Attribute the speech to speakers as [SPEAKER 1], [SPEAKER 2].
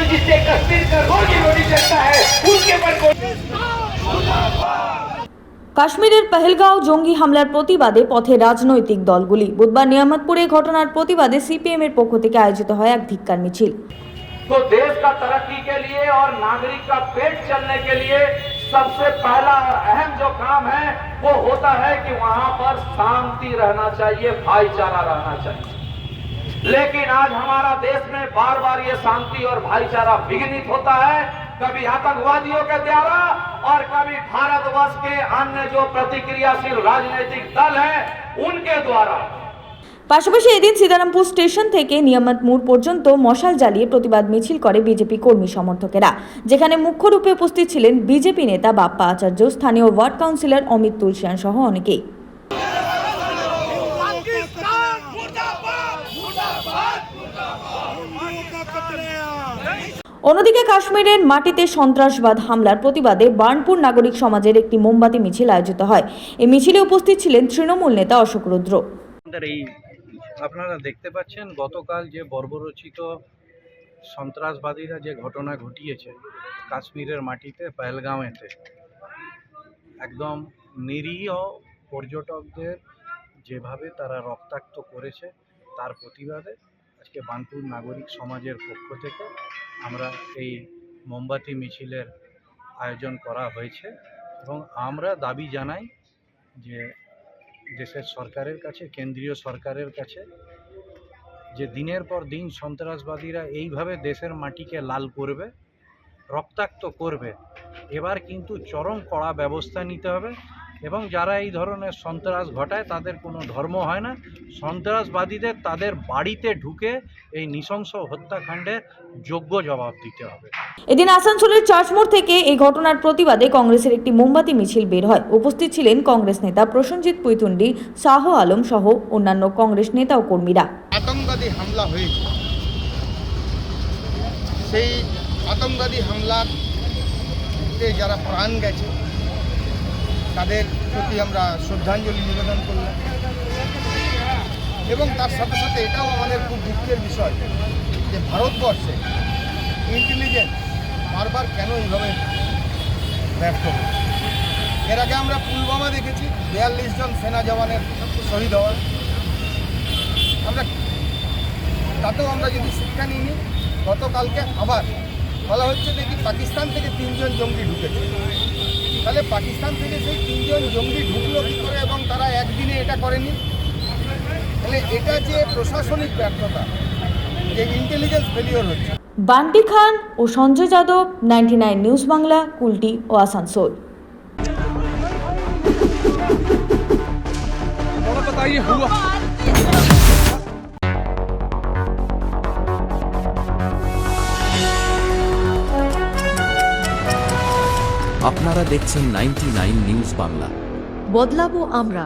[SPEAKER 1] जिससे कश्मीर का रोज रोटी चलता है उनके पर
[SPEAKER 2] কাশ্মীরের পহেলগাঁও জঙ্গি হামলার প্রতিবাদে পথে রাজনৈতিক দলগুলি। বুধবার নিয়ামতপুরে ঘটনার প্রতিবাদে সিপিএম এর পক্ষ থেকে আয়োজিত হয় এক ধিক্কার মিছিল।
[SPEAKER 1] तो देश का तरक्की के लिए और नागरिक का पेट चलने के लिए सबसे पहला और अहम जो काम है वो होता है कि वहां पर शांति रहना चाहिए, भाईचारा रहना चाहिए। लेकिन आज हमारा देश में बार बार ये शांति और भाईचारा विघ्नित होता है, कभी आतंकवादियों के द्वारा और कभी भारतवर्ष के अन्य जो प्रतिक्रियाशील राजनीतिक दल हैं उनके द्वारा।
[SPEAKER 2] পাশাপাশি এদিন সীতারামপুর স্টেশন থেকে নিয়ামত মোড় পর্যন্ত মশাল জ্বালিয়ে প্রতিবাদ মিছিল করে বিজেপি কর্মী সমর্থকেরা, যেখানে মুখ্য রূপে উপস্থিত ছিলেন বিজেপি নেতা বাপ্পা আচার্য, স্থানীয় ওয়ার্ড কাউন্সিলর অমিত তুলসিয়ান সহ অনেকেই। অন্যদিকে কাশ্মীরের মাটিতে সন্ত্রাসবাদ হামলার প্রতিবাদে বার্নপুর নাগরিক সমাজের একটি মোমবাতি মিছিল আয়োজিত হয়। এই মিছিলে উপস্থিত ছিলেন তৃণমূল নেতা অশোক রুদ্র।
[SPEAKER 3] আপনারা দেখতে পাচ্ছেন গতকাল যে বর্বরচিত সন্ত্রাসবাদীরা যে ঘটনা ঘটিয়েছে কাশ্মীরের মাটিতে পহেলগাঁওতে, একদম নিরীহ পর্যটকদের যেভাবে তারা রক্তাক্ত করেছে তার প্রতিবাদে আজকে বার্নপুর নাগরিক সমাজের পক্ষ থেকে আমরা এই মোমবাতি মিছিলের আয়োজন করা হয়েছে এবং আমরা দাবি জানাই যে দেশের সরকারের কাছে, কেন্দ্রীয় সরকারের কাছে, যে দিনের পর দিন সন্ত্রাসবাদীরা এইভাবে দেশের মাটিকে লাল করবে, রক্তাক্ত করবে, এবার কিন্তু চরম কড়া ব্যবস্থা নিতে হবে এবং যারা এই ধরনের সন্ত্রাস ঘটায় তাদের কোনো ধর্ম হয় না। সন্ত্রাসবাদীদের তাদের বাড়িতে ঢুকে এই নৃশংস হত্যাকাণ্ডের যোগ্য জবাব দিতে হবে।
[SPEAKER 2] এদিন আসানসোলের চার্চমোড় থেকে এই ঘটনার প্রতিবাদে কংগ্রেসের একটি মোমবাতি মিছিল বের হয়। উপস্থিত ছিলেন কংগ্রেস নেতা প্রসেনজিৎ পুইতুন্ডি, শাহ আলম সহ অন্যান্য কংগ্রেস নেতা ও কর্মীরা।
[SPEAKER 4] আতঙ্কবাদী হামলা হয়েছে, সেই আতঙ্কবাদী হামলাতে যারা প্রাণ গেছে তাদের প্রতি আমরা শ্রদ্ধাঞ্জলি নিবেদন করলাম এবং তার সাথে সাথে এটাও আমাদের খুব দুঃখের বিষয় যে ভারতবর্ষে ইন্টেলিজেন্স বারবার কেন এইভাবে ব্যর্থ হচ্ছে। এর আগে আমরা পুলওয়ামা দেখেছি 42 জন সেনা জওয়ানের শহীদ হওয়ার, আমরা তাতেও আমরা যদি শিক্ষা নিই, গতকালকে আবার বলা হচ্ছে দেখি পাকিস্তান থেকে 3 জন জঙ্গি ঢুকেছে। তাহলে পাকিস্তান থেকে সেই 3 জন জঙ্গি ঢুকলো কী করে এবং তারা একদিনে এটা করেনি? তাহলে এটা যে প্রশাসনিক ব্যর্থতা, যে ইন্টেলিজেন্স ফেলিওর হচ্ছে।
[SPEAKER 2] বান্টি খান ও সঞ্জয় যাদব, 99 নিউজ বাংলা, কুলটি ও আসানসোল।
[SPEAKER 5] আপনারা দেখছেন 99 নিউজ বাংলা।
[SPEAKER 6] বদলাবো আমরা।